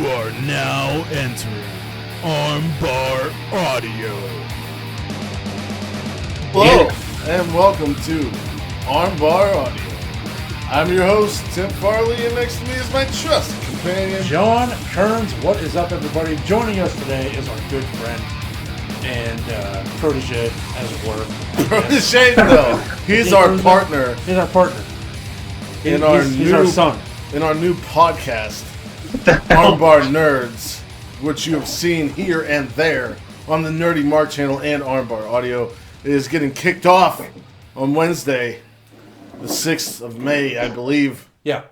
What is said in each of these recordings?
are now entering Armbar Audio. Hello, and welcome to Armbar Audio. I'm your host, Tim Farley, and next to me is my trusted companion, John Kearns. What is up, everybody? Joining us today is our good friend and protege, as it were. Protege, no. He's our partner. He's our partner. He's our son. In our new podcast, Armbar Nerds, which you have seen here and there on the NerdyMark channel and Armbar Audio. It is getting kicked off on Wednesday, the 6th of May, I believe. Yeah.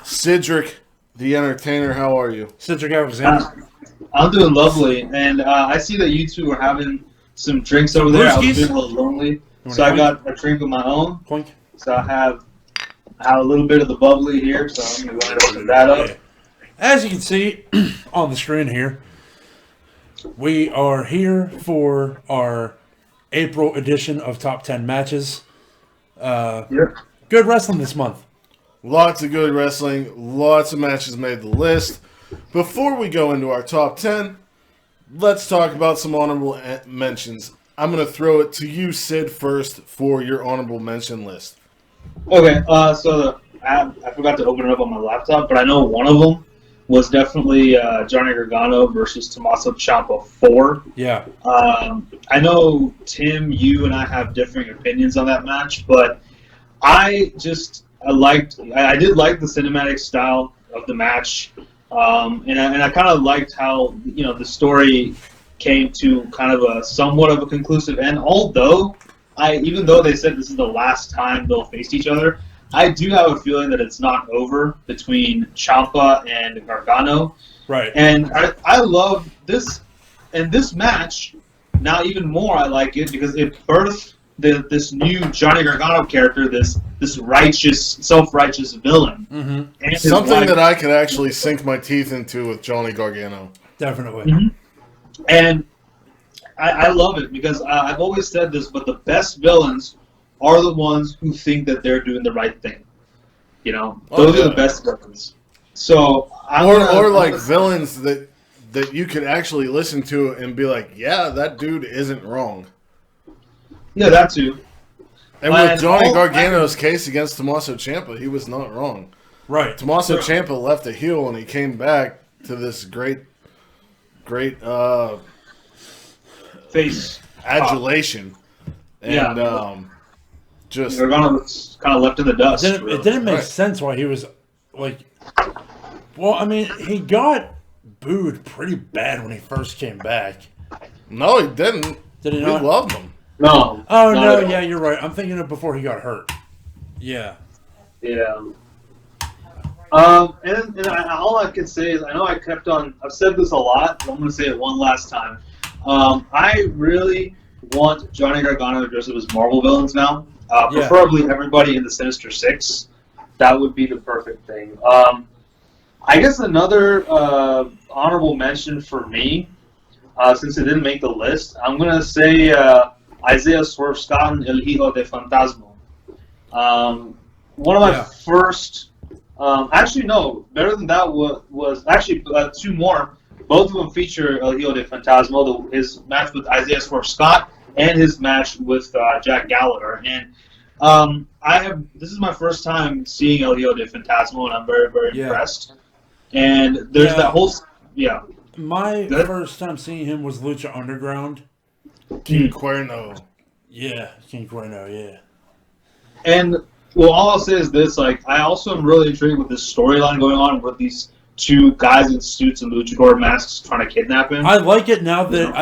Cedric, the entertainer, how are you? Cedric Alexander. I'm doing lovely, and I see that you two are having some drinks over there. I was feeling a little lonely, so I got a drink of my own. Clink. So I have a little bit of the bubbly here, so I'm going to go ahead and open that up. As you can see on the screen here, we are here for our April edition of Top 10 Matches. Good wrestling this month. Lots of good wrestling. Lots of matches made the list. Before we go into our top 10, let's talk about some honorable mentions. I'm going to throw it to you, Sid, first for your honorable mention list. Okay, so I forgot to open it up on my laptop, but I know one of them was definitely Johnny Gargano versus Tommaso Ciampa 4. Yeah. I know, Tim, you and I have differing opinions on that match, but I did like the cinematic style of the match, and I kind of liked how the story came to kind of a somewhat of a conclusive end. Although even though they said this is the last time they'll face each other, I do have a feeling that it's not over between Ciampa and Gargano. Right. And I love this, and this match. Now even more, I like it because it birthed this new Johnny Gargano character, this self-righteous villain. Mm-hmm. And something that I could actually sink my teeth into with Johnny Gargano. Definitely. Mm-hmm. And I love it because I've always said this, but the best villains are the ones who think that they're doing the right thing. Those are the best villains. So villains that you could actually listen to and be like, yeah, that dude isn't wrong. Yeah, that too. And with Johnny Gargano's case against Tommaso Ciampa, he was not wrong. Right. Tommaso Ciampa left a heel and he came back to this great face adulation. And Gargano was kind of left in the dust. It didn't make sense why he was like. Well, I mean, he got booed pretty bad when he first came back. No, he didn't. Did he not? We loved him. No. Oh, no, yeah, you're right. I'm thinking of before he got hurt. Yeah. Yeah. And all I can say is, I know I've said this a lot, but I'm going to say it one last time. I really want Johnny Gargano to dress up as Marvel villains now. Preferably everybody in the Sinister Six. That would be the perfect thing. I guess another honorable mention for me, since it didn't make the list, I'm going to say Isaiah Swerve Scott and El Hijo de Fantasma. One of my first... actually, no. Better than that was actually two more. Both of them feature El Hijo de Fantasma, his match with Isaiah Swerve Scott and his match with Jack Gallagher. And this is my first time seeing El Hijo de Fantasma, and I'm very, very impressed. And there's that whole... Yeah. My first time seeing him was Lucha Underground. King Cuerno. Yeah, King Cuerno, yeah. And, well, all I'll say is this, I also am really intrigued with this storyline going on with these two guys in suits and luchador masks trying to kidnap him. I like it now that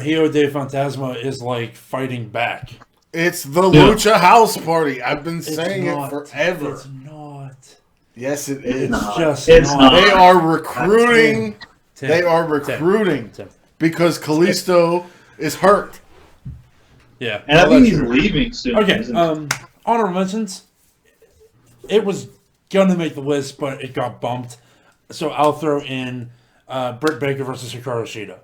Hijo de Fantasma is, fighting back. It's the Lucha House Party. I've been saying it forever. It's not. Yes, it is. It's not. They are recruiting. They are recruiting because Kalisto is hurt. Yeah. And I think he's leaving soon. Okay, honorable mentions. It was going to make the list, but it got bumped. So I'll throw in Britt Baker versus Hikaru Shida.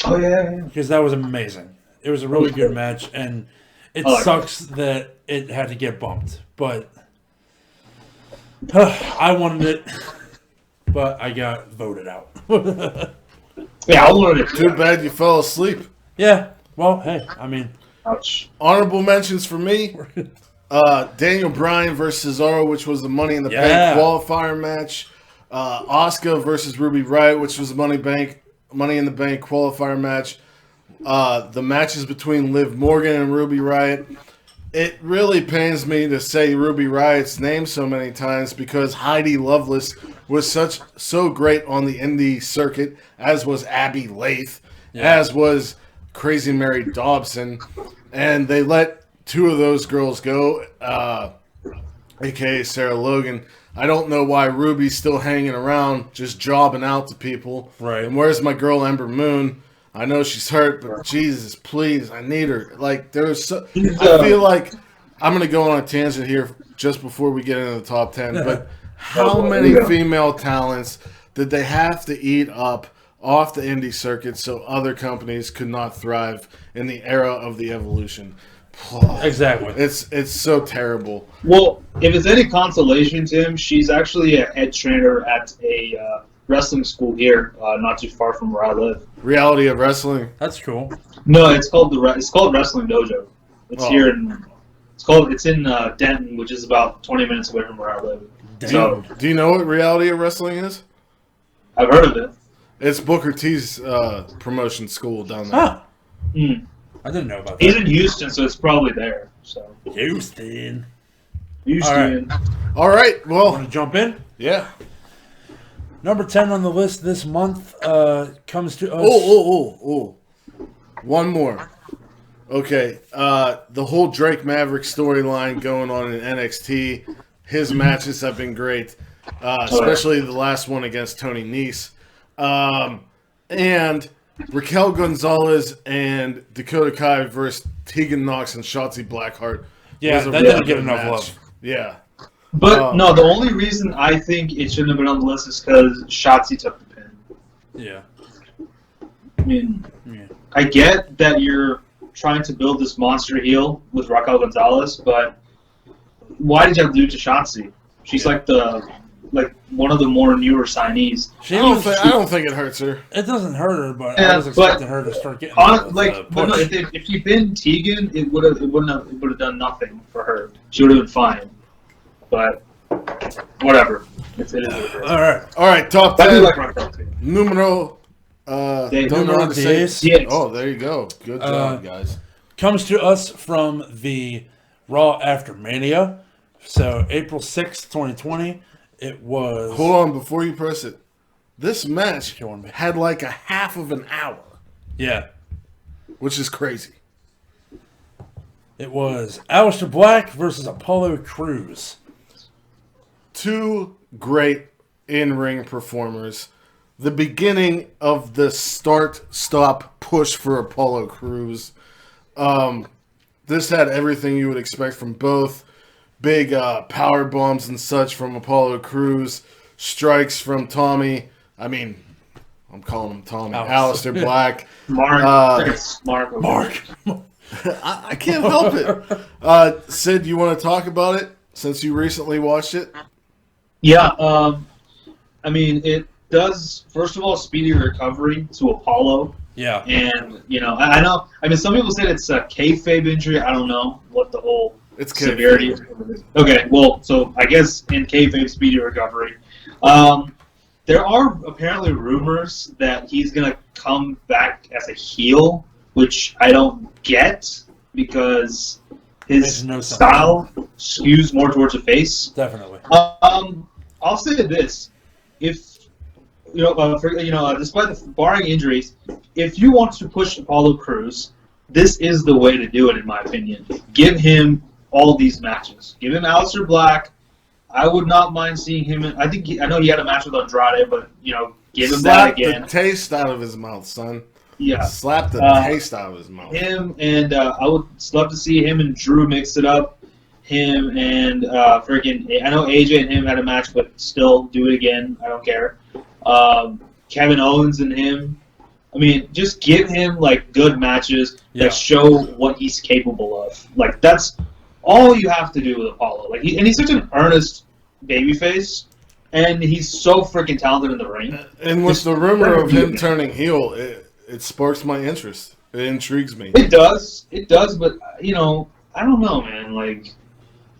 Oh, yeah. Because that was amazing. It was a really good match, and it sucks that it had to get bumped. But I wanted it. but I got voted out. Yeah, I wanted Too bad you fell asleep. Yeah. Well, hey, I mean, Ouch. Honorable mentions for me. Daniel Bryan versus Cesaro, which was the Money in the Bank qualifier match. Asuka versus Ruby Riott, which was the Money in the Bank qualifier match. The matches between Liv Morgan and Ruby Riott. It really pains me to say Ruby Riott's name so many times because Heidi Lovelace was so great on the indie circuit, as was Abby Lath, as was Crazy Mary Dobson, and they let two of those girls go, a.k.a. Sarah Logan. I don't know why Ruby's still hanging around, just jobbing out to people. Right. And where's my girl Ember Moon? I know she's hurt, but Jesus, please, I need her. Like, I feel like I'm going to go on a tangent here just before we get into the top 10, but how many female talents did they have to eat up off the indie circuit so other companies could not thrive in the era of the Evolution? Exactly. It's so terrible. Well, if it's any consolation, Tim, she's actually a head trainer at a wrestling school here, not too far from where I live. Reality of Wrestling. That's cool. No, it's called Wrestling Dojo. It's here in Denton, which is about 20 minutes away from where I live. So, do you know what Reality of Wrestling is? I've heard of it. It's Booker T's promotion school down there. Huh. Mm. I didn't know about that. He's in Houston, so it's probably there. So Houston. All right. Well, Want to jump in? Yeah. Number 10 on the list this month comes to us. Oh. One more. Okay. The whole Drake Maverick storyline going on in NXT. His matches have been great, especially the last one against Tony Nese. And Raquel Gonzalez and Dakota Kai versus Tegan Nox and Shotzi Blackheart. Yeah, that didn't get enough love. Yeah. But no, the only reason I think it shouldn't have been on the list is because Shotzi took the pin. Yeah. I mean, I get that you're trying to build this monster heel with Raquel Gonzalez, but why did you have to do it to Shotzi? She's like one of the more newer signees. I don't think it hurts her. It doesn't hurt her, but I was expecting her to start getting if you pinned Tegan, it would have done nothing for her. She would have been fine. But whatever. It is what it is. All right. Top 10. I do like Raquel too. Numero. Don't know how to say it. Oh, there you go. Good job, guys. Comes to us from the Raw After Mania. So April 6th, 2020. It was. Hold on before you press it. This match had like a half of an hour. Yeah. Which is crazy. It was Aleister Black versus Apollo Crews. Two great in-ring performers. The beginning of the start-stop push for Apollo Crews. This had everything you would expect from both. Big power bombs and such from Apollo Crews. Strikes from Tommy. I mean, I'm calling him Tommy. Aleister Black. Mark. I can't help it. Sid, you want to talk about it since you recently watched it? Yeah. I mean, it does, first of all, speedy recovery to Apollo. Yeah. And, I know. I mean, some people said it's a kayfabe injury. I don't know what the whole severity is. Okay, well, so I guess in kayfabe, speedy recovery. There are apparently rumors that he's going to come back as a heel, which I don't get because his style skews more towards a face. Definitely. I'll say this: if despite the barring injuries, if you want to push Apollo Crews, this is the way to do it, in my opinion. Give him all these matches. Give him Aleister Black. I would not mind seeing him. I know he had a match with Andrade, but give him that again. Slap the taste out of his mouth, son. Yeah, slap the taste out of his mouth. Him and I would love to see him and Drew mix it up. Him and I know AJ and him had a match, but still do it again. I don't care. Kevin Owens and him. I mean, just give him good matches that show what he's capable of. That's all you have to do with Apollo. And he's such an earnest babyface, and he's so freaking talented in the ring. And with the rumor of him turning heel, it sparks my interest. It intrigues me. It does, but I don't know, man. Like,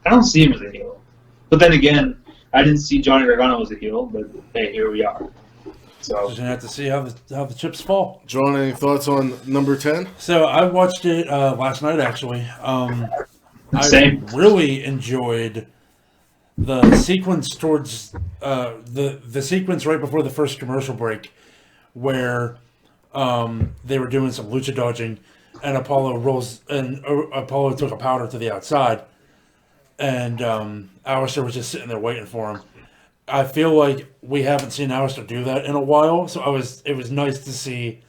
I don't see him as a heel. But then again, I didn't see Johnny Gargano as a heel. But hey, here we are. So just gonna have to see how the chips fall. John, any thoughts on number 10? So I watched it last night, actually. Same. I really enjoyed the sequence towards the sequence right before the first commercial break, where they were doing some lucha dodging, and Apollo took a powder to the outside, and Aleister was just sitting there waiting for him. I feel like we haven't seen Aleister do that in a while, so it was nice to see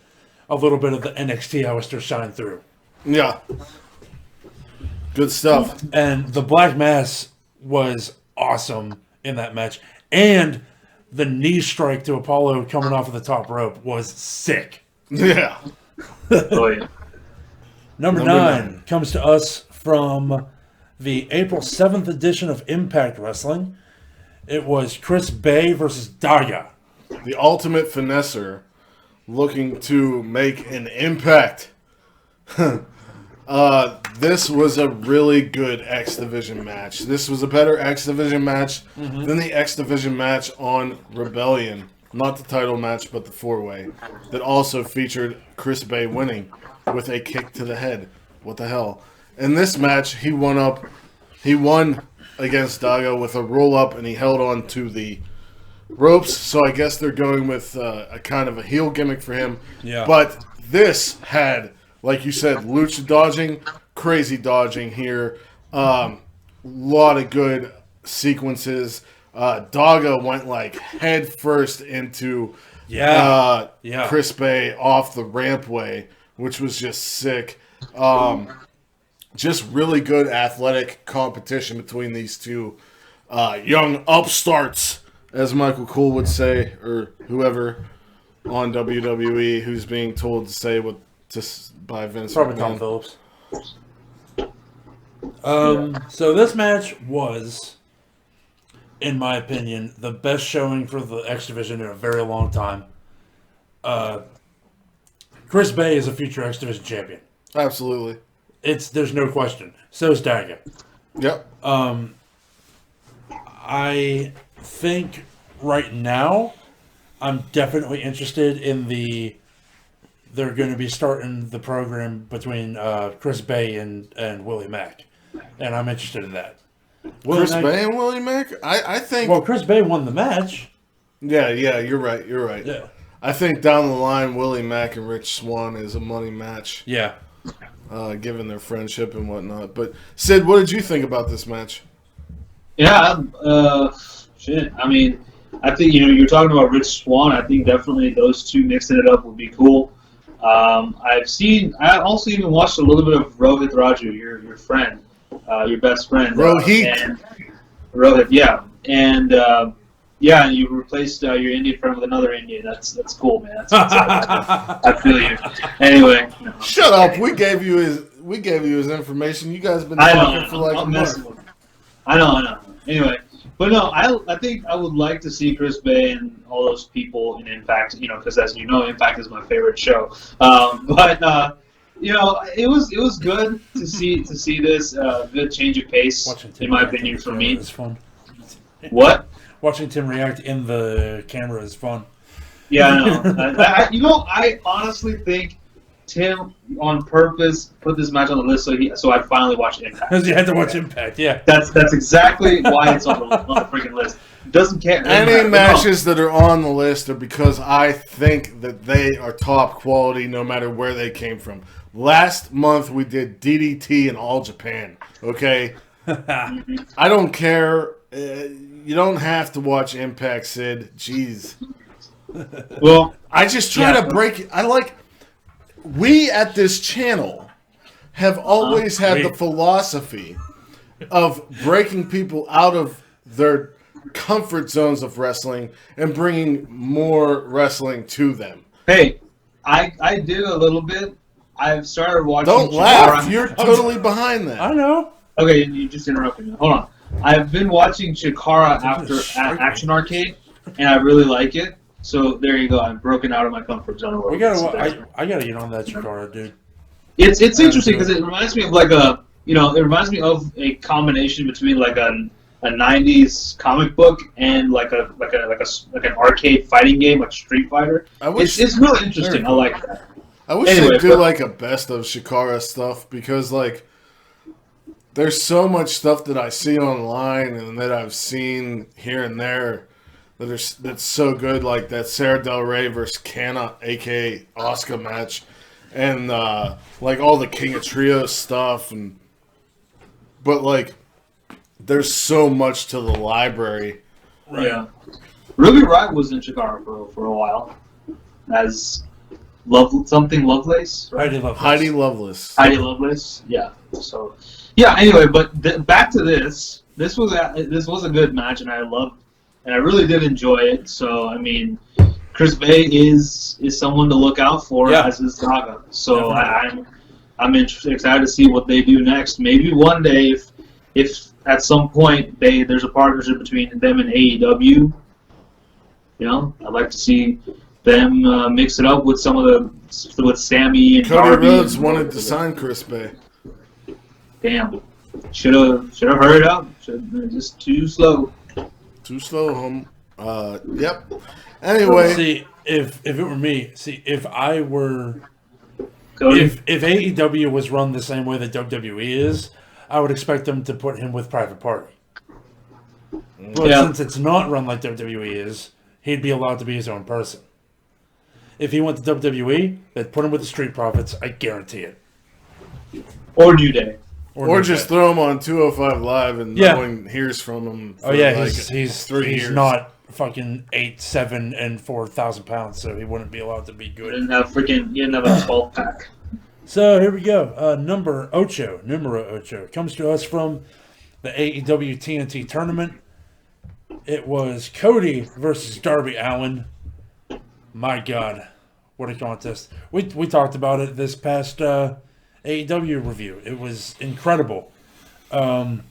a little bit of the NXT Aleister shine through. Yeah. Good stuff. And the Black Mass was awesome in that match. And the knee strike to Apollo coming off of the top rope was sick. Yeah. Oh, yeah. Number 9 comes to us from the April 7th edition of Impact Wrestling. It was Chris Bay versus Daga. The ultimate finesser looking to make an impact. This was a really good X Division match. This was a better X Division match than the X Division match on Rebellion. Not the title match, but the 4-way. That also featured Chris Bay winning with a kick to the head. What the hell? In this match, he won against Daga with a roll-up, and he held on to the ropes. So I guess they're going with a kind of a heel gimmick for him. Yeah. But this had, like you said, lucha dodging, crazy dodging here. Lot of good sequences. Daga went like head first into Chris Bay off the rampway, which was just sick. Just really good athletic competition between these two young upstarts, as Michael Cole would say, or whoever on WWE who's being told to say what by Vince. Probably Tom Phillips. So this match was, in my opinion, the best showing for the X Division in a very long time. Chris Bay is a future X Division champion. Absolutely. There's no question. So is Daga. Yep. I think right now I'm definitely interested in they're going to be starting the program between Chris Bay and Willie Mack. And I'm interested in that. Chris Bay and Willie Mack? I think... Well, Chris Bay won the match. Yeah, you're right. Yeah. I think down the line, Willie Mack and Rich Swann is a money match. Yeah. Given their friendship and whatnot. But, Sid, what did you think about this match? Yeah, shit. I mean, I think, you're talking about Rich Swann. I think definitely those two mixing it up would be cool. I also even watched a little bit of Rohit Raju, your friend, your best friend. Rohit. Rohit, yeah. And, yeah, you replaced your Indian friend with another Indian. That's cool, man. I feel you. Anyway. Shut up. We gave you his information. You guys have been talking for like a month. I know. Anyway, but no, I think I would like to see Chris Bay and all those people in Impact, because as you know, Impact is my favorite show. But it was good to see this good change of pace, in my opinion, for me. Is fun. What? Watching Tim react in the camera is fun. Yeah, I know. I honestly think Tim on purpose put this match on the list so I'd finally watch Impact. Because you had to watch Impact, yeah. That's exactly why it's on the freaking list. Doesn't care. Any matches that are on the list are because I think that they are top quality no matter where they came from. Last month we did DDT in All Japan, okay? I don't care. You don't have to watch Impact, Sid. Jeez. Well, I just try to break it. We at this channel have always had the philosophy of breaking people out of their comfort zones of wrestling and bringing more wrestling to them. Hey, I did a little bit. I've started watching... Don't laugh. You're totally behind that. I know. Okay, you just interrupted me. Hold on. I've been watching Chikara after at Action Arcade, and I really like it. So there you go. I'm broken out of my comfort zone a little bit. I gotta get on that Chikara, dude. It's interesting because it reminds me of like a it reminds me of a combination between like a 90s comic book and like an arcade fighting game like Street Fighter. It's really interesting. I like that. I wish they do like a best of Chikara stuff because like there's so much stuff that I see online and that I've seen here and there that's so good, like that Sarah Del Rey versus Kana, aka Asuka match, and like all the King of Trios stuff, but like there's so much to the library. Right. Yeah. Ruby Riott was in Chikara for a while as Lovelace. Right? Heidi Lovelace. Heidi Lovelace. Yeah. So. Yeah. Anyway, but back to this. This was a good match, and I really did enjoy it. So I mean, Chris Bay is someone to look out for as his Gaga. So I'm excited to see what they do next. Maybe one day, if at some point there's a partnership between them and AEW, I'd like to see them mix it up with with Sammy and Cody Darby. Rhodes wanted to sign Chris Bay. Damn, should have hurried up. Just too slow. Too slow, yep. Anyway, see if it were me, if I were, Cody? if AEW was run the same way that WWE is, I would expect them to put him with Private Party. But since it's not run like WWE is, he'd be allowed to be his own person. If he went to WWE, they'd put him with the Street Profits. I guarantee it. Or New Day. Or just throw him on 205 Live and no one hears from him. For he's not fucking 8'7" and 4,000 pounds, so he wouldn't be allowed to be good. He didn't have a 12 pack. So here we go. Numero ocho comes to us from the AEW TNT tournament. It was Cody versus Darby Allin. My God, what a contest! We talked about it this past AEW review. It was incredible. Like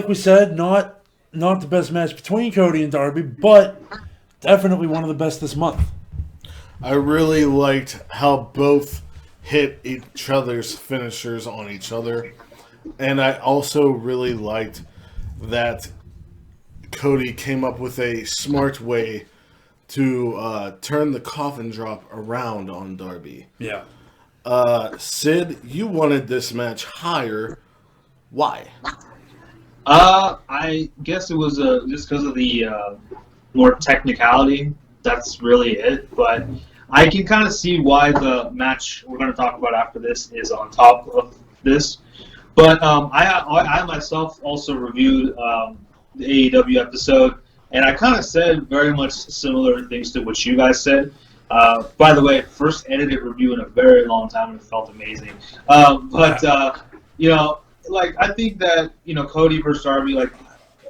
we said, not the best match between Cody and Darby, but definitely one of the best this month. I really liked how both hit each other's finishers on each other. And I also really liked that Cody came up with a smart way to turn the coffin drop around on Darby. Yeah. Sid, you wanted this match higher. Why? I guess it was just because of the more technicality. That's really it. But I can kind of see why the match we're going to talk about after this is on top of this. But I myself also reviewed the AEW episode, and I kind of said very much similar things to what you guys said. By the way, first edited review in a very long time, and it felt amazing. Like I think that Cody versus Darby,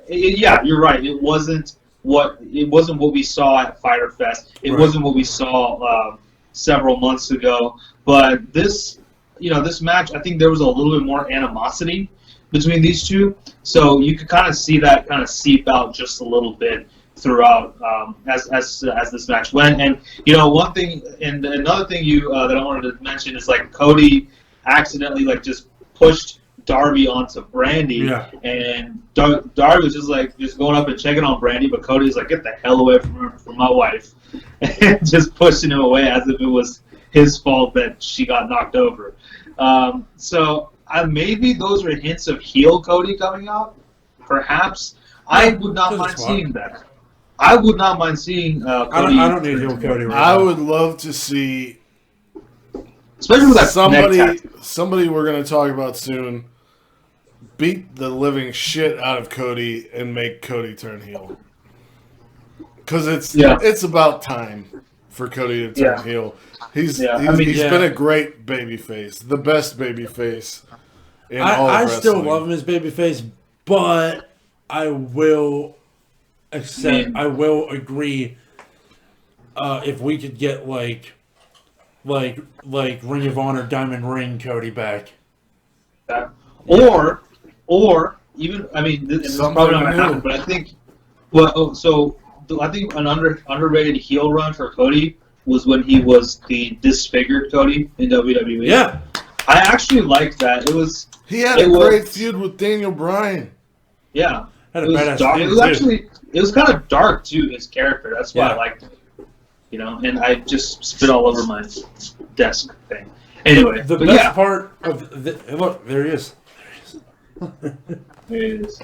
you're right. It wasn't what we saw at Fyter Fest. It wasn't what we saw several months ago. But this match, I think there was a little bit more animosity between these two. So you could kind of see that kind of seep out just a little bit throughout as this match went. And one thing and another thing that I wanted to mention is like Cody accidentally just pushed Darby onto Brandy, and Darby was just going up and checking on Brandy, but Cody was like, "Get the hell away from my wife," and just pushing him away as if it was his fault that she got knocked over. So maybe those were hints of heel Cody coming out. Perhaps I would not mind seeing that. I would not mind seeing Cody. I don't need heel Cody right now. I would love to see, especially with that somebody we're going to talk about soon, beat the living shit out of Cody and make Cody turn heel. Because it's about time for Cody to turn heel. He's been a great babyface, the best babyface in all of wrestling. I still love him as babyface, but I will agree if we could get like Ring of Honor Diamond Ring Cody back. Or even, I mean, this is probably not going to happen, but I think, I think an underrated heel run for Cody was when he was the disfigured Cody in WWE. Yeah. I actually liked that. He had a great feud with Daniel Bryan. Yeah. Had a badass dark. feud, It was actually, it was kind of dark too, his character. That's why I liked it. You know, and I just spit all over my desk thing. Anyway, the best part of look, there he is. There he is.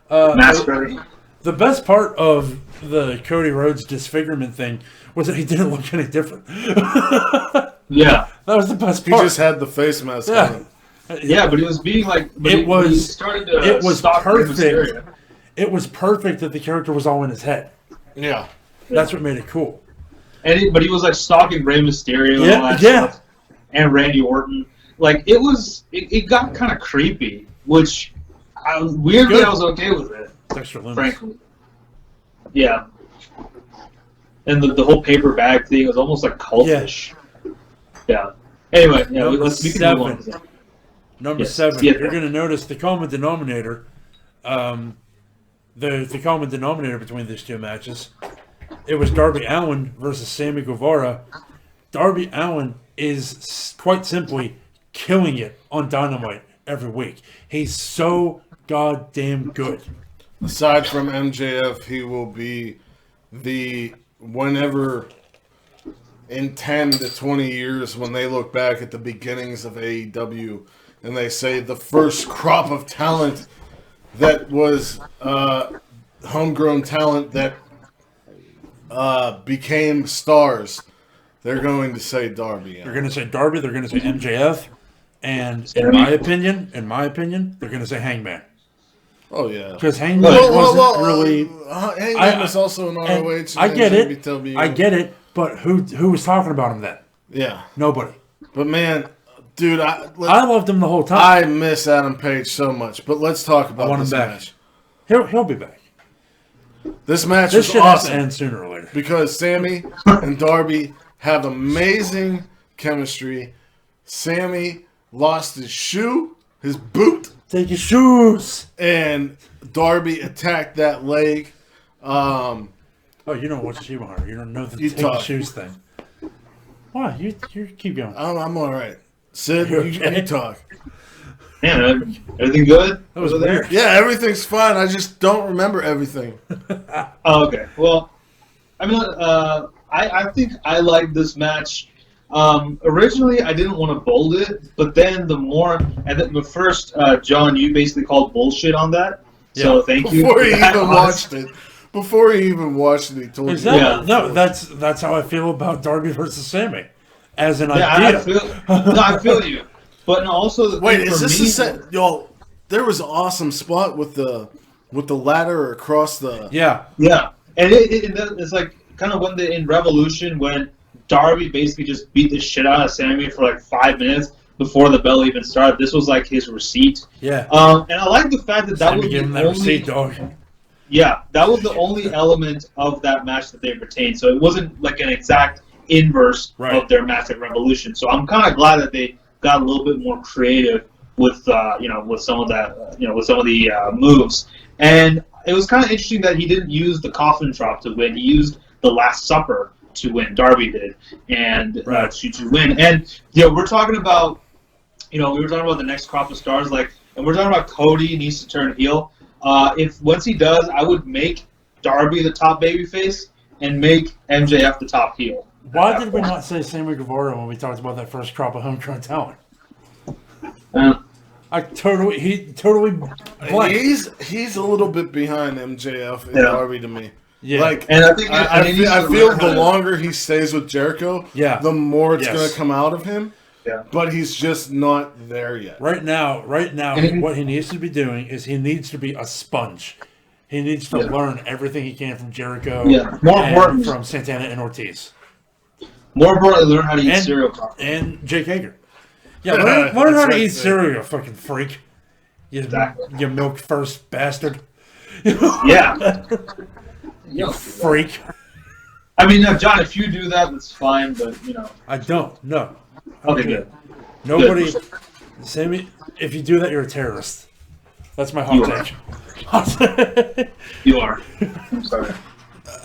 The best part of the Cody Rhodes disfigurement thing was that he didn't look any different. Yeah, that was the best part. He just had the face mask on. Yeah, but he was being like. It was perfect. It was perfect that the character was all in his head. Yeah, that's what made it cool. But he was like stalking Rey Mysterio and all that stuff, and Randy Orton. Like it got kind of creepy, which weirdly I was okay with it. Frankly, yeah. And the whole paper bag thing was almost like cultish. Yeah. Anyway, Number seven. Number seven. Yeah. You're going to notice the common denominator. The common denominator between these two matches. It was Darby Allin versus Sammy Guevara. Darby Allin is quite simply killing it on Dynamite every week. He's so goddamn good. Aside from MJF, he will be whenever in 10 to 20 years when they look back at the beginnings of AEW and they say the first crop of talent that was homegrown talent that became stars, they're going to say Darby. They're going to say Darby, they're going to say MJF, and in my opinion, they're going to say Hangman. Oh, yeah. Because Hangman wasn't really... Hangman was also an ROH. I get it, but who was talking about him then? Yeah. Nobody. But, man, dude, I loved him the whole time. I miss Adam Page so much, but let's talk about this match. He'll be back. This match was awesome. Has to end sooner or later. Because Sammy and Darby have amazing chemistry. Sammy lost his shoe, his boot. Take your shoes. And Darby attacked that leg. Oh, you don't watch Shimahara. You don't know the take your shoes thing. Why? You keep going. I'm all right. Sid, you talk. Man, everything good? That was weird. Yeah, everything's fine. I just don't remember everything. Oh, okay. Well, I mean, I think I liked this match. Originally, I didn't want to bold it, but then the first, John, you basically called bullshit on that. Yeah. So thank you. Before he even watched it, he told you. Yeah. No, that's how I feel about Darby versus Sammy, as an idea. I feel you. But also, wait, is this the set? Yo, there was an awesome spot with the ladder across the. Yeah. And it's like kind of when in Revolution when Darby basically just beat the shit out of Sammy for like 5 minutes before the bell even started. This was like his receipt. Yeah. And I like the fact that was the only receipt, dog. Yeah, that was the only element of that match that they retained. So it wasn't like an exact inverse of their match at Revolution. So I'm kind of glad that they got a little bit more creative with some of that with some of the moves. And it was kind of interesting that he didn't use the coffin drop to win. He used the Last Supper to win. Darby did, and to win. And we're talking about we were talking about the next crop of stars, and we're talking about Cody needs to turn heel. If once he does, I would make Darby the top babyface and make MJF the top heel. Why did we not say Sammy Guevara when we talked about that first crop of homegrown talent? He totally blanked. He's a little bit behind MJF and Darby to me. Yeah, and I think I feel the longer he stays with Jericho, the more it's going to come out of him. Yeah, but he's just not there yet. Right now, what he needs to be doing is he needs to be a sponge. He needs to learn everything he can from Jericho, and from Santana and Ortiz. More importantly, learn how to eat cereal properly. And Jake Hager. Yeah, learn how to eat cereal, you fucking freak. You milk first bastard. Yeah. You freak. I mean, John, if you do that, that's fine, but, I don't, no. Okay, good. Nobody... Sammy, if you do that, you're a terrorist. That's my hot take. You are. I'm sorry.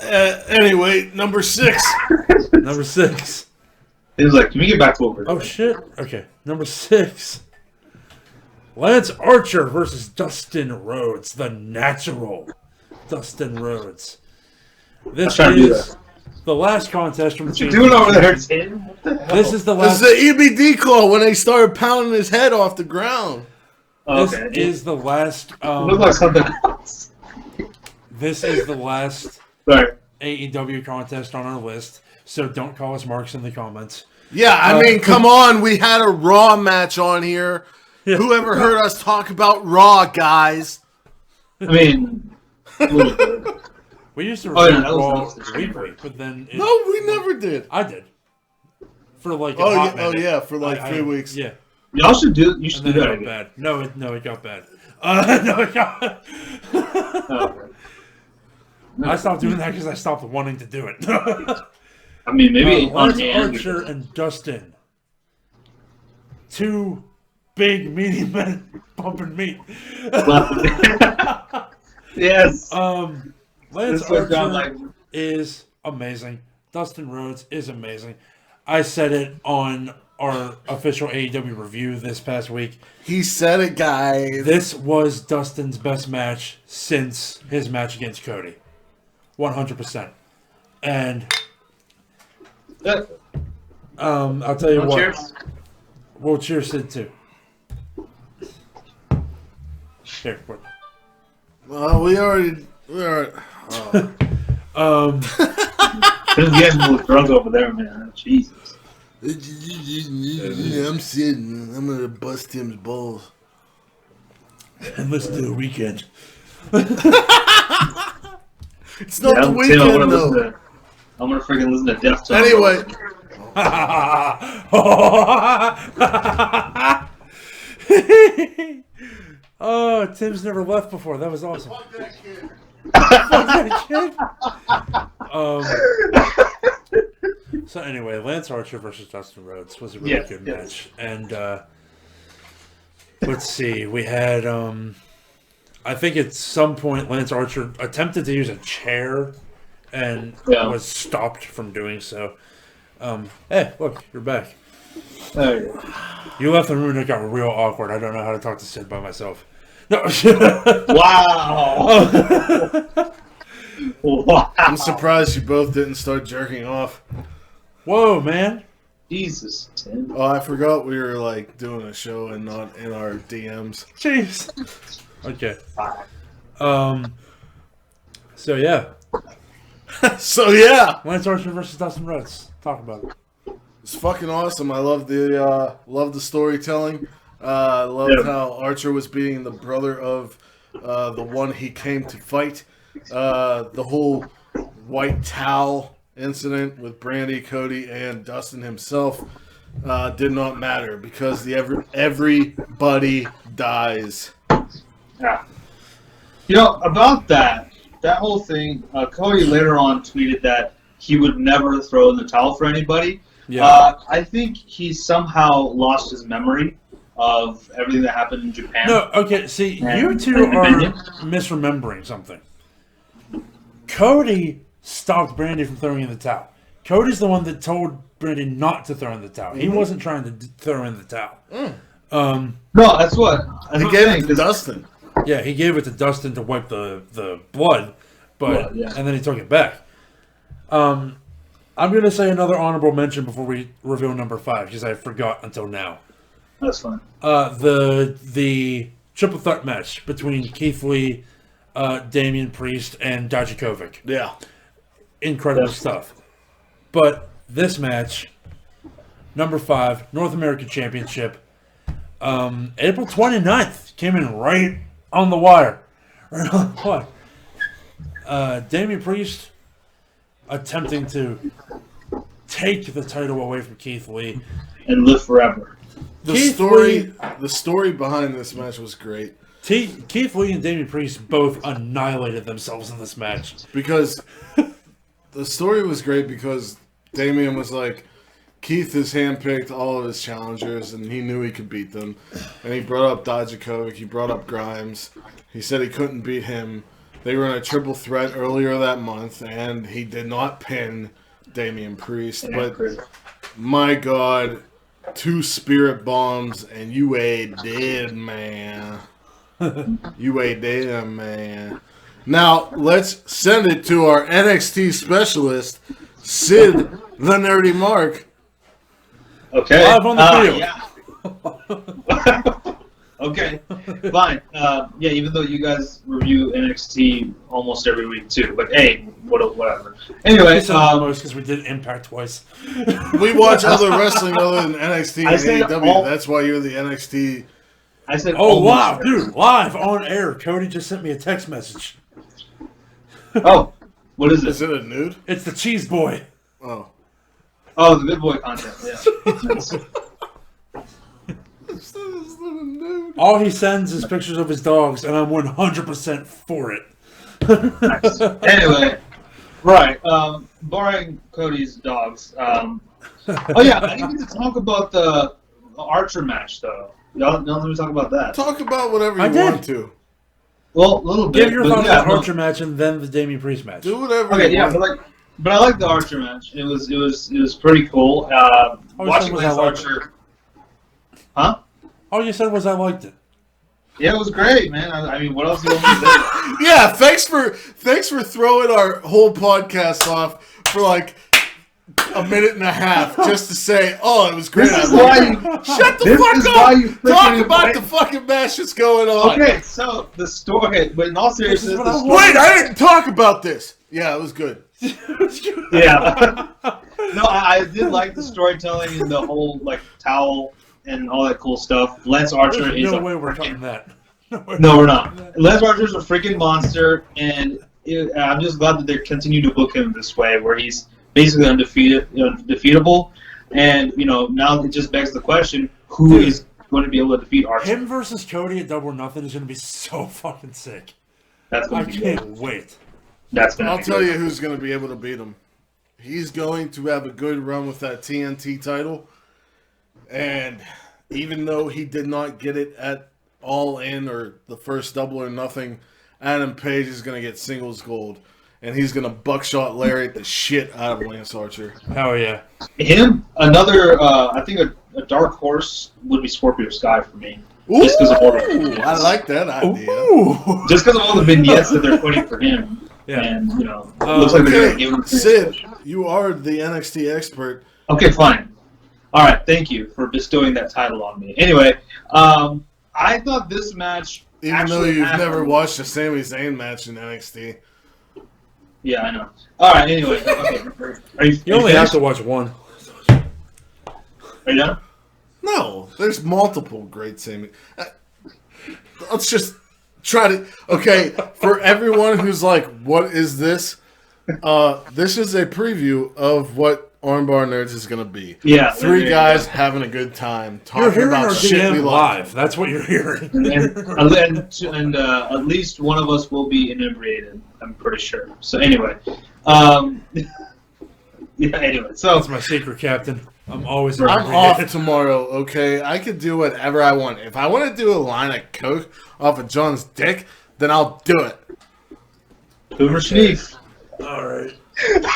Anyway, number 6. Number 6. He was like, can we get back to what we're doing? Oh, shit. Okay. Number 6. Lance Archer versus Dustin Rhodes. The natural Dustin Rhodes. This is the last contest from the What you doing over there, Tim? What the hell? This is the This last. is the EBD claw when they started pounding his head off the ground. This is the last. It looked like something else. This is the last Sorry. AEW contest on our list. So don't call us marks in the comments. Yeah, I mean, come on. We had a Raw match on here. Yeah. Whoever heard us talk about Raw, guys? I mean, We used to Oh, yeah, review that was Raw weekly, but then No, we never did. I did for like a Oh, hot yeah, minute. for like 3 weeks. Yeah, y'all should do. You should and do then that it again. got bad. No, it got bad. No, it got. Oh, I stopped doing that because I stopped wanting to do it. I mean, maybe on Lance hand. Archer and Dustin, 2 big meaty men pumping meat. Yes. Lance This went down Archer is amazing. Dustin Rhodes is amazing. I said it on our official AEW review this past week. He said it, guys. This was Dustin's best match since his match against Cody. 100%. And I'll tell you what. Cheers. Well, cheers, Sid, too. Here, what? Well, we already. This getting a little drunk over there, man. Jesus. I'm sitting. I'm gonna bust Tim's balls. And let's do a weekend. It's not the I'm weekend gonna though. I'm gonna freaking listen to Deftones. Anyway, Oh, Tim's never left before. That was awesome. fuck that kid. So anyway, Lance Archer versus Dustin Rhodes was a really good match. And let's see, we had I think at some point Lance Archer attempted to use a chair and was stopped from doing so. Hey, look, you're back. There you go. You left the room and it got real awkward. I don't know how to talk to Sid by myself. No. Wow. Wow. I'm surprised you both didn't start jerking off. Whoa, man. Jesus, Tim. Oh, I forgot we were like doing a show and not in our DMs. Jeez. Okay. So yeah, So yeah, Lance Archer versus Dustin Rhodes. Talk about it. it's fucking awesome. I love the storytelling. I loved how Archer was being the brother of the one he came to fight. The whole white towel incident with Brandy, Cody, and Dustin himself did not matter because everybody dies. Yeah. You know, about that whole thing, Cody later on tweeted that he would never throw in the towel for anybody. Yeah. I think he somehow lost his memory of everything that happened in Japan. No, okay, see, you two are misremembering something. Cody stopped Brandy from throwing in the towel. Cody's the one that told Brandy not to throw in the towel. He wasn't trying to throw in the towel. No, that's what. He gave it to Dustin. Yeah, he gave it to Dustin to wipe the blood, and then he took it back. I'm going to say another honorable mention before we reveal number 5, because I forgot until now. That's fine. The triple threat match between Keith Lee, Damian Priest, and Dijakovic. Yeah. Incredible stuff. But this match, number 5, North American Championship, April 29th, came in right on the wire. Right on the wire. Damian Priest attempting to take the title away from Keith Lee. And live forever. The story behind this match was great. Keith Lee and Damian Priest both annihilated themselves in this match. Because the story was great because Damian was like, Keith has handpicked all of his challengers, and he knew he could beat them. And he brought up Dijakovic. He brought up Grimes. He said he couldn't beat him. They were in a triple threat earlier that month, and he did not pin Damian Priest. But my God, 2 spirit bombs, and you ain't dead, man. You ain't dead, man. Now, let's send it to our NXT specialist, Sid, the Nerdy Mark. Okay. Live on the field. Yeah. Okay, fine. Yeah, even though you guys review NXT almost every week too, but hey, whatever. Anyway, because we did Impact twice. We watch other wrestling other than NXT and AEW. That's why you're the NXT. I said, oh wow, dude, live on air. Cody just sent me a text message. Oh, what is Is it? it a nude? It's the Cheese Boy. Oh. Oh, the Good Boy content. Yeah. All he sends is pictures of his dogs, and I'm 100% for it. Nice. Anyway, right. Barring Cody's dogs. Oh yeah, I didn't get to talk about the Archer match though. Y'all let me talk about that. Talk about whatever you want to. Well, a little bit. Give your thoughts on the Archer match and then the Damian Priest match. Do whatever. Okay, you yeah, want. but I like the Archer match. It was pretty cool. Watching Lance Archer. Huh? All you said was I liked it. Yeah, it was great, man. I mean, what else do you want me to say? Yeah, thanks for throwing our whole podcast off for like a minute and a half just to say, "Oh, it was great." This is why you shut the this fuck is up. why you Talk about the fucking match that's going on. Okay, so the story. Okay, but in all seriousness, the story, Wait, I didn't talk about this. Yeah, it was good. yeah. No, I did like the storytelling and the whole like towel and all that cool stuff. Lance Archer There's is no a way we're freaking- cutting that. No, we're not. Lance Archer's a freaking monster, and I'm just glad that they continue to book him this way, where he's basically undefeatable. And now it just begs the question: who is going to be able to defeat Archer? Him versus Cody at Double or Nothing is going to be so fucking sick. That's going I to be can't good. wait. That's going to I'll be tell good. you who's going to be able to beat him. He's going to have a good run with that TNT title. And even though he did not get it at All In or the first Double or Nothing, Adam Page is going to get singles gold. And he's going to buckshot lariat the shit out of Lance Archer. Hell yeah. Him, another, I think a dark horse would be Scorpio Sky for me. Ooh, Just because of all the I like that idea. Ooh. just because of all the vignettes that they're putting for him. Yeah. And, it looks like they're going to give him Sid, you are the NXT expert. Okay, fine. All right, thank you for bestowing that title on me. Anyway, I thought this match Even though you've never watched a Sami Zayn match in NXT. Yeah, I know. All right, anyway. Okay. Are You only have to watch one. Are you done? No, there's multiple great Sami. Let's just try to. Okay, for everyone who's like, "What is this?" This is a preview of what Armbar Nerds is going to be. Yeah. Three guys having a good time You're talking hearing about our shit we DM like. live. That's what you're hearing. And at least one of us will be inebriated. I'm pretty sure. So anyway, yeah. Anyway, so That's my secret, Captain. I'm always I'm inebriated. off tomorrow. Okay, I can do whatever I want. If I want to do a line of coke off of John's dick, then I'll do it. Hoover Schneef. All right.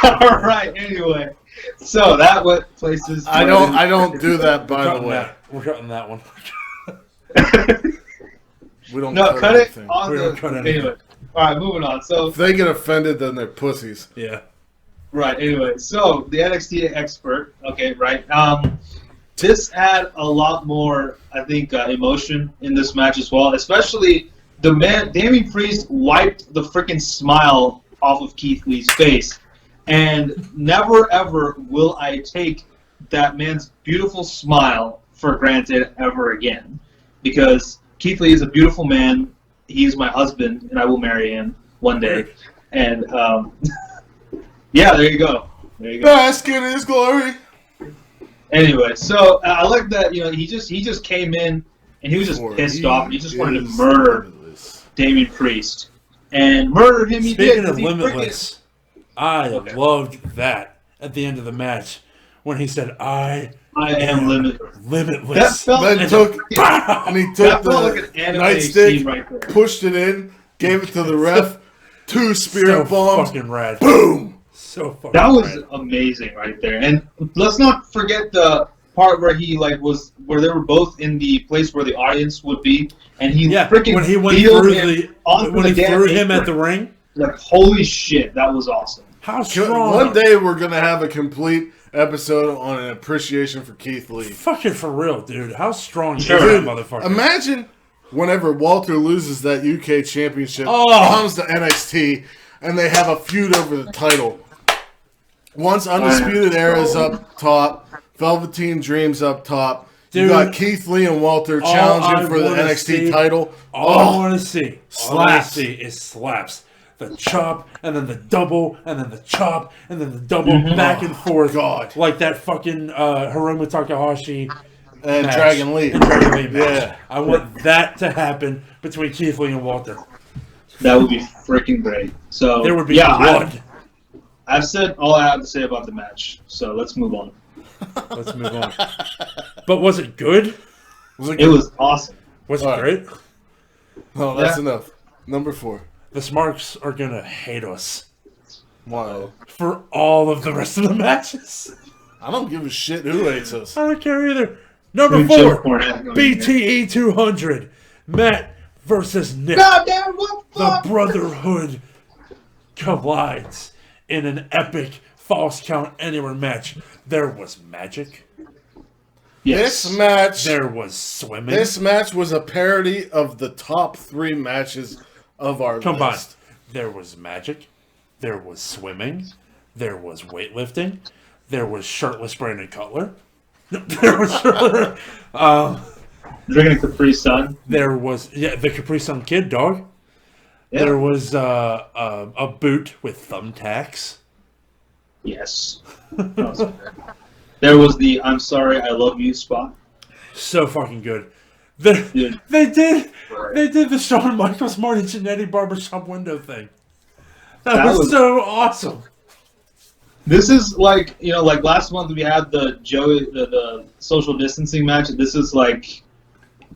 All right. Anyway, so that what places. I don't do that. By the Cutting way, that. We're cutting that one. we don't. No, cut it anything. on We the. don't cut anything. Anyway, all right, moving on. So If they get offended, then they're pussies. Yeah. right. Anyway, so the NXT expert. Okay, right. This had a lot more, I think, emotion in this match as well. Especially the man, Damian Priest wiped the freaking smile off of Keith Lee's face, and never ever will I take that man's beautiful smile for granted ever again, because Keith Lee is a beautiful man. He's my husband, and I will marry him one day. And yeah, there you go. There you go. Bask in his glory. Anyway, so I like that. He just came in and he was just pissed off. And he just wanted to murder Damian Priest and murder him. He Speaking did. of Limitless, I loved that at the end of the match when he said, I am limitless. Limitless. That felt Then he took the like an anime nightstick, scene right there. pushed it in, gave it to the ref, 2 spirit bombs, fucking rad. boom! So fucking That was rad. amazing right there. And let's not forget the part where he where they were both in the place where the audience would be, and he freaking when he went wheeled through him when he threw him at the ring. Like, holy shit, that was awesome. How strong. One day we're going to have a complete episode on an appreciation for Keith Lee. Fucking for real, dude. How strong is Sure. that motherfucker? Imagine whenever Walter loses that UK championship, comes to NXT, and they have a feud over the title. Once Undisputed Era's up top, Velveteen Dream's up top. Dude, you got Keith Lee and Walter challenging for the NXT title. All I want to see, slaps. Is slaps. The chop, and then the double, and then the chop, and then the double, back and forth. God. Like that fucking Hiromu Takahashi and match. Dragon Lee. Match. Yeah. I want that to happen between Keith Lee and Walter. That would be freaking great. So there would be blood. I've said all I have to say about the match, so let's move on. Let's move on. But was it good? It was awesome. Was it great? No, that's enough. Number 4. The Smarks are going to hate us. Why? For all of the rest of the matches. I don't give a shit who hates us. I don't care either. Number 4, BTE 200. Matt versus Nick. Goddamn, what the fuck? The Brotherhood collides in an epic false count anywhere match. There was magic. Yes. This match. There was swimming. This match was a parody of the top 3 matches of our combined. list. There was magic. There was swimming. There was weightlifting. There was shirtless Brandon Cutler. There was drinking a Capri Sun. There was the Capri Sun Kid dog. Yeah. There was a boot with thumbtacks. Yes. There was the "I'm sorry, I love you" spot. So fucking good. They did the Shawn Michaels Marty Jannetty barbershop window thing. That was so awesome. This is like last month we had the social distancing match. This is like,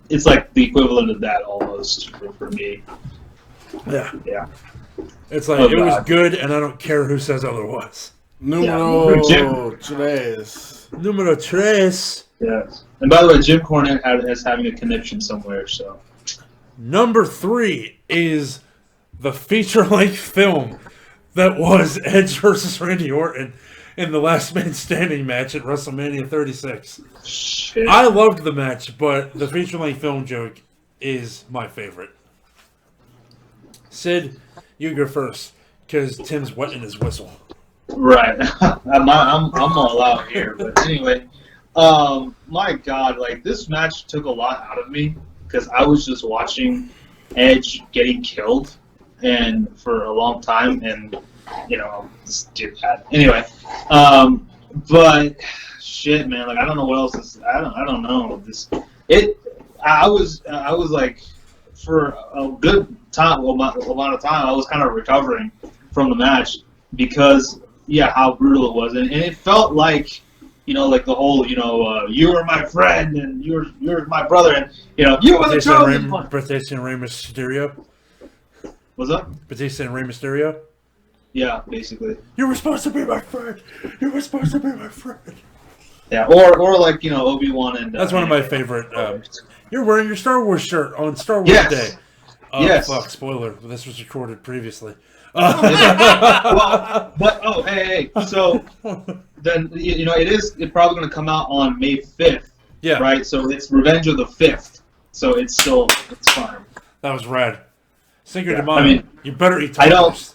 it's like the equivalent of that almost for me. Yeah. It's like Oh, it was God. good, and I don't care who says otherwise. Numero 3. Numero 3. Yes. And by the way, Jim Cornette is having a connection somewhere. So Number 3 is the feature-length film that was Edge versus Randy Orton in the Last Man Standing match at WrestleMania 36. shit. I loved the match, but the feature-length film joke is my favorite. Sid, you go first, because Tim's wetting his whistle. Right. I'm all out here. But anyway, my God, like, this match took a lot out of me because I was just watching Edge getting killed and for a long time, and just do that. Anyway, but shit, man, like, I don't know what else is. I don't know. I was like, for a good amount of time, I was kind of recovering from the match because how brutal it was, and it felt like, like the whole, you were my friend and you're my brother, and you were the chosen one. Batista and Rey Mysterio. What's up? Batista and Rey Mysterio. Yeah, basically. You were supposed to be my friend. You were supposed to be my friend. Yeah, or like Obi-Wan and. That's one of my favorite. You're wearing your Star Wars shirt on Star Wars Day. Oh, yes. Fuck! Spoiler. This was recorded previously. Well, but hey. So then it's probably going to come out on May 5th. Yeah. Right. So it's Revenge of the 5th. So it's fine. That was rad. Cinco de Yeah, Mayo. I mean, You better eat tacos. I don't.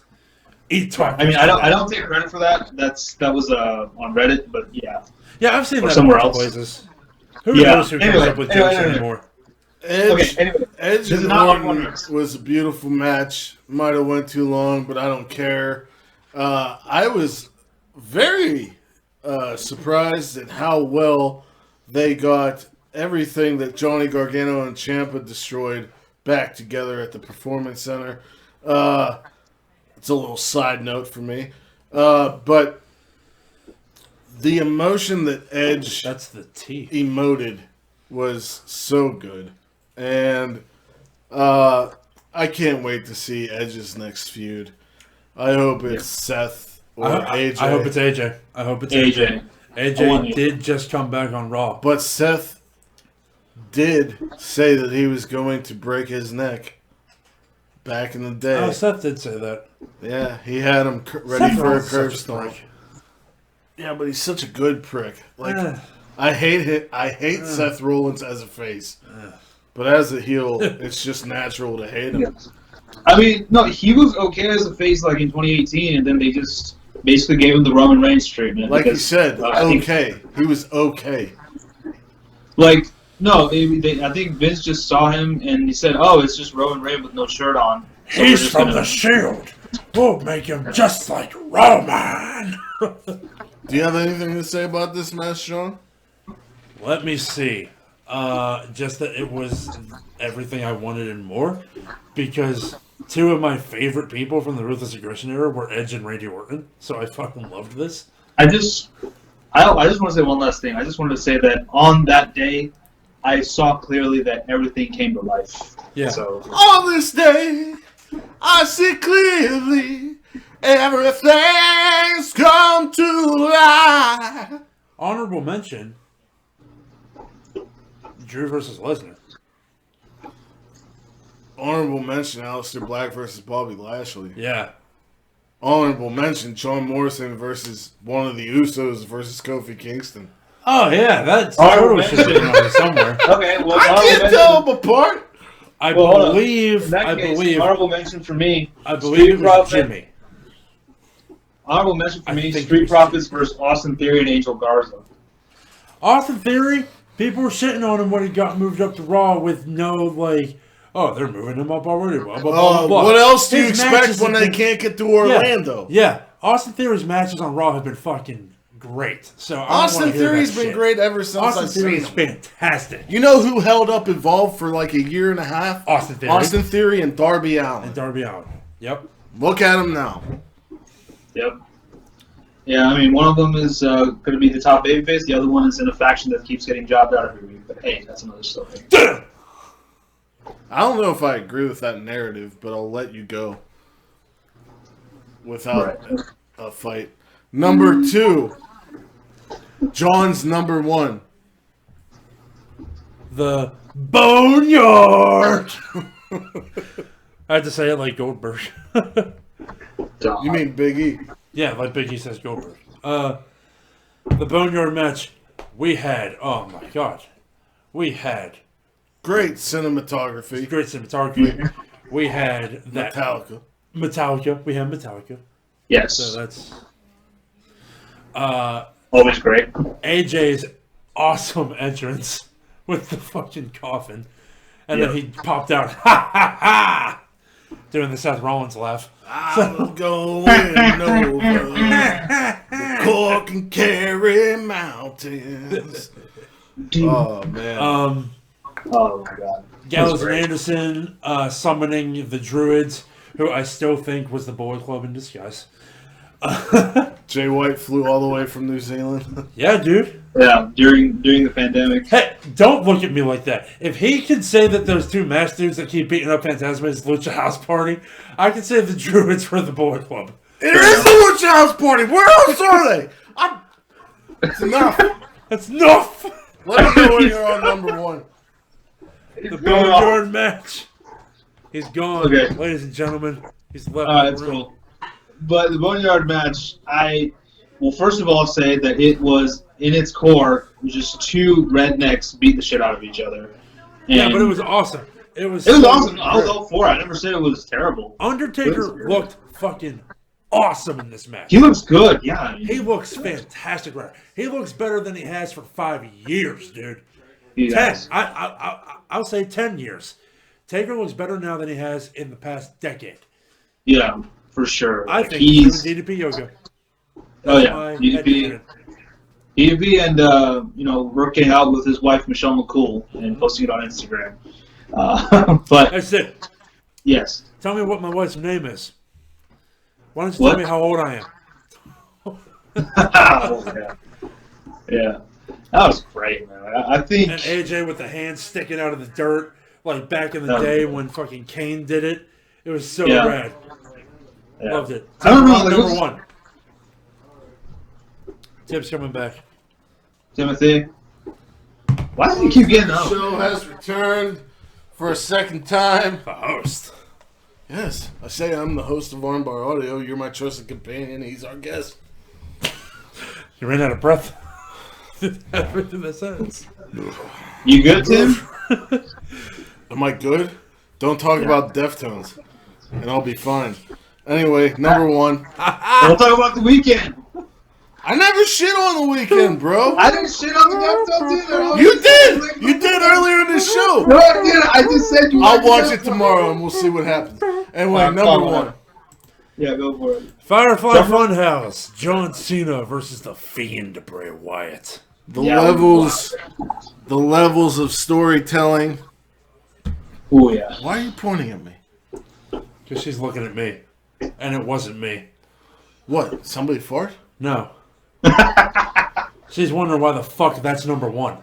Eat tacos. I mean, I don't take credit for that. That was on Reddit, but yeah. Yeah, I've seen Or that somewhere in else. places. Who knows who comes up with jokes anyway. anymore? Edge This is and not Orton was a beautiful match. Might have went too long, but I don't care. I was very surprised at how well they got everything that Johnny Gargano and Ciampa destroyed back together at the Performance Center. It's a little side note for me. But The emotion that Edge That's the T. emoted was so good. And I can't wait to see Edge's next feud. I hope it's Seth or AJ. I hope it's AJ. I hope it's AJ. AJ did just come back on Raw. But Seth did say that he was going to break his neck back in the day. Oh, Seth did say that. Yeah, he had him ready Seth for a Rollins is curb such a stomp. prick. Yeah, but he's such a good prick. Like, I hate it. I hate Seth Rollins as a face. But as a heel, it's just natural to hate him. Yeah. I mean, no, he was okay as a face like in 2018, and then they just basically gave him the Roman Reigns treatment. Like you said, okay. He was okay. Like, no, I think Vince just saw him and he said, "Oh, it's just Roman Reigns with no shirt on." So He's from the Shield. We'll make him just like Roman. Do you have anything to say about this match, Sean? Let me see. Just that it was everything I wanted and more. Because two of my favorite people from the Ruthless Aggression era were Edge and Randy Orton. So I fucking loved this. I just want to say one last thing. I just wanted to say that on that day, I saw clearly that everything came to life. Yeah. So On this day, I see clearly everything's come to life. Honorable mention: Drew versus Lesnar. Honorable mention: Aleister Black versus Bobby Lashley. Yeah. Honorable mention: John Morrison versus one of the Usos versus Kofi Kingston. Oh yeah, that's totally should be on somewhere. okay, well, I can't tell them apart. I Well, believe. in that I case, believe. honorable mention for me. I believe it was Street Jimmy. Honorable mention for I me: think it Street was Profits versus Austin Theory and Angel Garza. Austin Theory. People were shitting on him when he got moved up to Raw with no like. Oh, they're moving him up already. Blah, blah, blah, blah. What else do you His expect matches when have they been- can't get to Orlando? Yeah, Austin Theory's matches on Raw have been fucking great. So I don't Austin wanna hear Theory's that been shit. great ever since Austin I've seen Theory's him. fantastic. You know who held up Evolve for like a year and a half? Austin Theory. Austin Theory and Darby Allin. And Darby Allin. Yep. Look at him now. Yep. Yeah, I mean, one of them is going to be the top babyface. The other one is in a faction that keeps getting jobbed out every week. But hey, that's another story. I don't know if I agree with that narrative, but I'll let you go without a fight. Number 2. John's number 1. The Boneyard. I had to say it like Goldberg. You mean Big E? Yeah, like Big E says Goldberg. The Boneyard match we had. Oh my god, we had Great cinematography. great cinematography. We had that Metallica. We had Metallica. Yes. So that's Always great. AJ's awesome entrance with the fucking coffin, and then he popped out, ha ha ha, doing the Seth Rollins laugh. I'm going over the Cork and Kerry Mountains. Oh, man. Oh my god. Gallows and Anderson summoning the Druids, who I still think was the Bullet Club in disguise. Jay White flew all the way from New Zealand. Yeah, dude. Yeah, during the pandemic. Hey, don't look at me like that. If he can say that those two masked dudes that keep beating up Phantasma's Lucha House Party, I can say the Druids were the Bullet Club. It is the Lucha House Party. Where else are they? It's enough. That's enough. Let me know when you're on number 1. The Boneyard match. He's gone, Okay. ladies and gentlemen. He's left That's the room. cool. But the Boneyard match, well, first of all, say that it was, in its core, just two rednecks beat the shit out of each other. And Yeah, but it was awesome. It was awesome. I was all for it. I never said it was terrible. Undertaker looked fucking awesome in this match. He looks good, yeah. He looks fantastic right. He looks better than he has for 5 years, dude. He 10. does. I'll say 10 years. Taker looks better now than he has in the past decade. Yeah, for sure. I Like, think he's he's... doing DDP yoga. Oh, yeah. My DDP, headcanon. and, working out with his wife, Michelle McCool, and posting it on Instagram. But, That's it. yes. Tell me what my wife's name is. Why don't you tell me how old I am? Oh, yeah. That was great, man. I think. And AJ with the hand sticking out of the dirt, like back in the day when fucking Kane did it. It was so rad. Yeah. Loved it. I don't know, Number one. Tip's coming back. Timothy. Why do you keep getting up? The show has returned for a second time. The host. Yes, I say I'm the host of Armbar Audio. You're my trusted companion. He's our guest. You ran out of breath. After the sentence. You good, Tim? Am I good? Don't talk about Deftones, and I'll be fine. Anyway, number one. We'll talk about the weekend. I never shit on the weekend, bro. I didn't shit on the Deftones either. You did! You did earlier in the show. No, I didn't. I just said you. I'll watch it tomorrow, and we'll see what happens. Anyway, number one. Yeah, go for it. Firefly Funhouse. John Cena versus the Fiend Bray Wyatt. The levels of storytelling. Oh yeah. Why are you pointing at me? Because she's looking at me. And it wasn't me. What? Somebody fart? No. She's wondering why the fuck that's number one.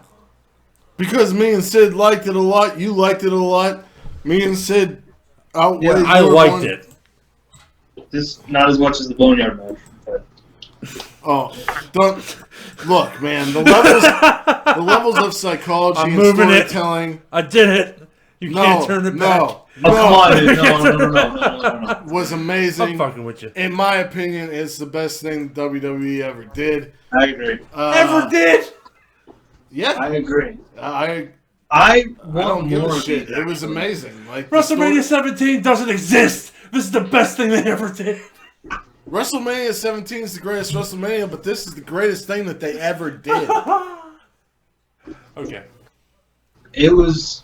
Because me and Sid liked it a lot. You liked it a lot. Me and Sid outweighed. I liked it. Just not as much as the Boneyard match. But. Oh, don't look, man. The levels of psychology I'm and moving storytelling. I did it. You can't turn it back. Oh, come on, dude. No. Was amazing. I'm fucking with you. In my opinion, it's the best thing WWE ever did. I agree. Ever did? Yeah, I agree. I want don't give more a of shit. these, It was actually. amazing. Like WrestleMania 17 doesn't exist. This is the best thing they ever did. WrestleMania 17 is the greatest WrestleMania, but this is the greatest thing that they ever did. Okay. It was.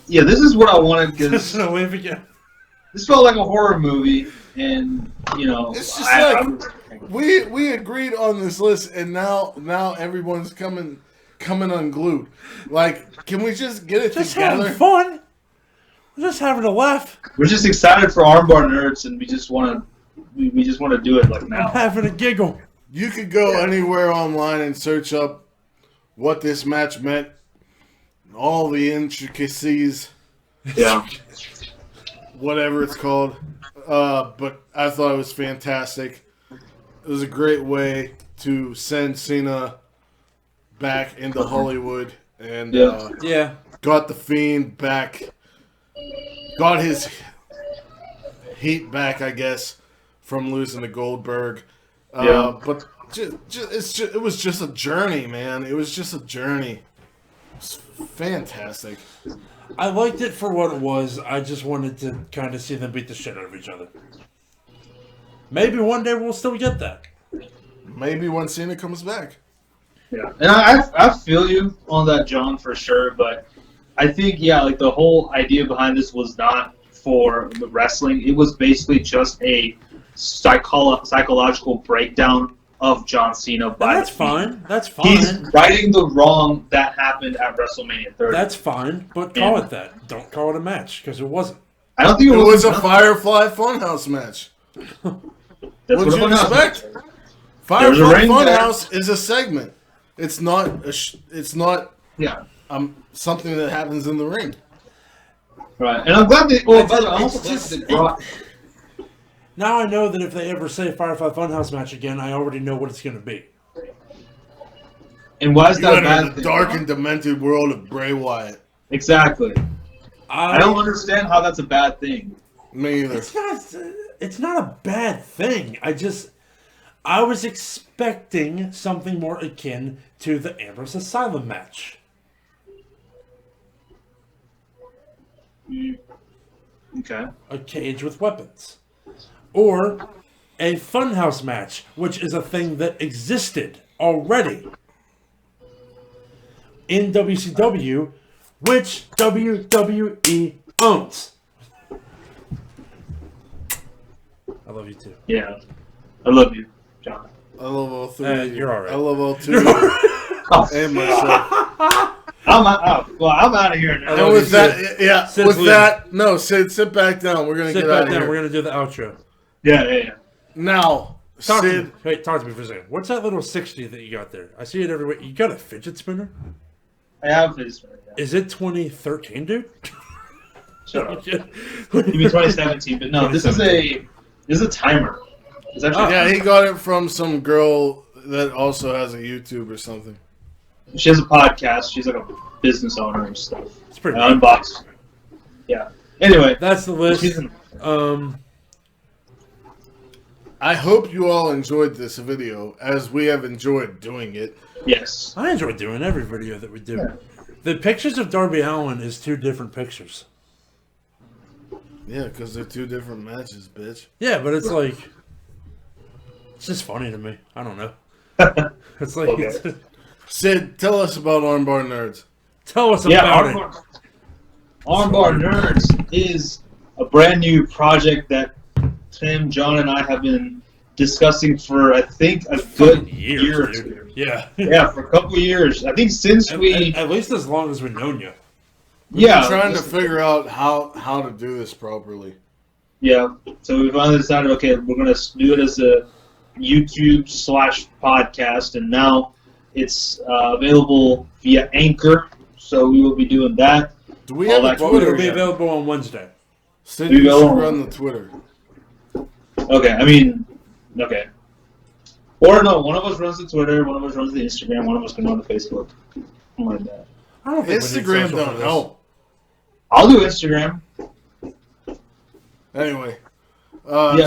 Yeah, this is what I wanted because No wave again. this felt like a horror movie, and It's just we agreed on this list, and now everyone's coming unglued. Like, can we just get it Just together? having fun. We're just having a laugh. we're just excited for Armbar Nerds, and we just want to do it like I'm now. having a giggle. You could go anywhere online and search up what this match meant, all the intricacies, Yeah. whatever it's called. But I thought it was fantastic. It was a great way to send Cena back into Hollywood, and Yeah. got the Fiend back, got his heat back, I guess, from losing to Goldberg. But it was just a journey, man. It was just a journey. It's fantastic. I liked it for what it was. I just wanted to kind of see them beat the shit out of each other. Maybe one day we'll still get that. Maybe when Cena comes back. Yeah, and I feel you on that, John, for sure. But I think like the whole idea behind this was not for the wrestling. It was basically just a psychological breakdown of John Cena. By That's the Fiend. fine. That's fine. He's righting the wrong that happened at WrestleMania 30. That's fine. But call it that. Don't call it a match because it wasn't. I don't think It was a Firefly Funhouse match. That's What'd you what expect? There was a Firefly ring there. Funhouse is a segment. It's not. It's not. Yeah. Something that happens in the ring. Right, and I'm glad they. Well, It's by the way, I'm just- also glad it's they just- brought. Now I know that if they ever say Firefly Funhouse match again, I already know what it's going to be. And why is You that enter bad? the thing? dark and demented world of Bray Wyatt. Exactly. I don't understand how that's a bad thing. Me either. It's not a bad thing. I was expecting something more akin to the Ambrose Asylum match. Okay. A cage with weapons. Or a funhouse match, which is a thing that existed already in WCW, which WWE owns. I love you too. Yeah. I love you, John. I love all three. of you. You're all right. I love all two of you. And myself. I'm out of here now. And with that, Sid's with leaving. that, no, Sid, sit back down. We're gonna Sit get out back of down. here. We're going to do the outro. Yeah. Now, Talk to me for a second. What's that little 60 that you got there? I see it everywhere. You got a fidget spinner? I have a fidget spinner. Yeah. Is it 2013, dude? Shut up. You mean 2017? But no, this is a timer. It's actually yeah, he got it from some girl that also has a YouTube or something. She has a podcast. She's like a business owner and stuff. It's pretty I unboxed. Yeah. Anyway, that's the list. I hope you all enjoyed this video as we have enjoyed doing it. Yes. I enjoy doing every video that we do. Yeah. The pictures of Darby Allin is 2 different pictures. Yeah, because they're 2 different matches, bitch. Yeah, but it's like... It's just funny to me. I don't know. It's like... Okay. Sid, tell us about Armbar Nerds. Tell us about it. Armbar Nerds is a brand new project that Tim, John, and I have been discussing for, I think, a good year or two. Yeah. Yeah, for a couple of years. I think since at least as long as we've known you. We've been trying to figure out how to do this properly. Yeah, so we finally decided, okay, we're going to do it as a YouTube/podcast, and now it's available via Anchor, so we will be doing that. Do we have a Twitter? Twitter? It'll be available on Wednesday. Sid, you should run the Twitter. Okay. Or no, one of us runs the Twitter, one of us runs the Instagram, one of us can run the Facebook. Something like that. I don't think Instagram don't help. I'll do Instagram. Anyway. And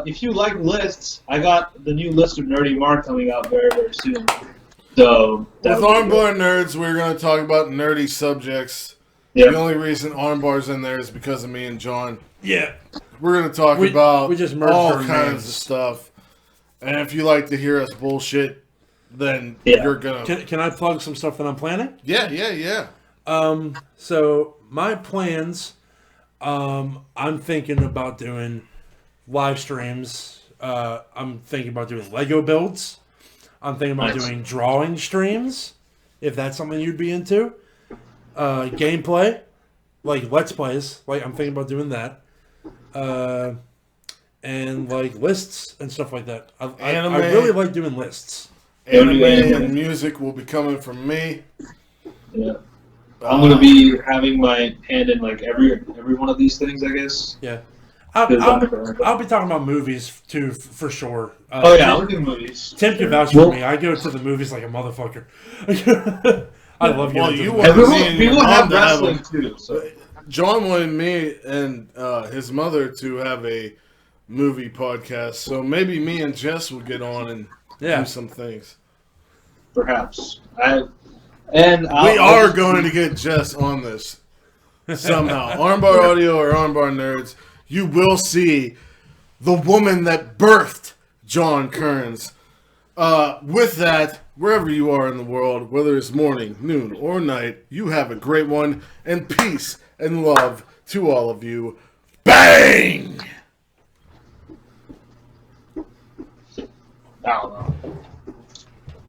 if you like lists, I got the new list of NerdyMark coming out very, very soon. So with Armbar Nerds, we're going to talk about nerdy subjects. Yeah. The only reason Armbar's in there is because of me and John. Yeah. We're going to talk about we just merged all our kinds names. of stuff. And if you like to hear us bullshit, then you're going to... Can I plug some stuff that I'm planning? Yeah. So my plans, I'm thinking about doing live streams. I'm thinking about doing Lego builds. I'm thinking about doing drawing streams, if that's something you'd be into. Gameplay, like Let's Plays. Like I'm thinking about doing that. And like lists and stuff like that. I really like doing lists. Anime and music will be coming from me. Yeah. I'm gonna be having my hand in like every one of these things, I guess. Yeah. I'll be talking about movies too, for sure. I'll do movies. Tim can vouch for me. I go to the movies like a motherfucker. I love going to the movies. People have wrestling too. So. John wanted me and his mother to have a movie podcast, so maybe me and Jess will get on and do some things. Perhaps. We are going to get Jess on this somehow. Armbar Audio or Armbar Nerds, you will see the woman that birthed John Kearns. With that, wherever you are in the world, whether it's morning, noon, or night, you have a great one, and peace and love to all of you. Bang! I don't know.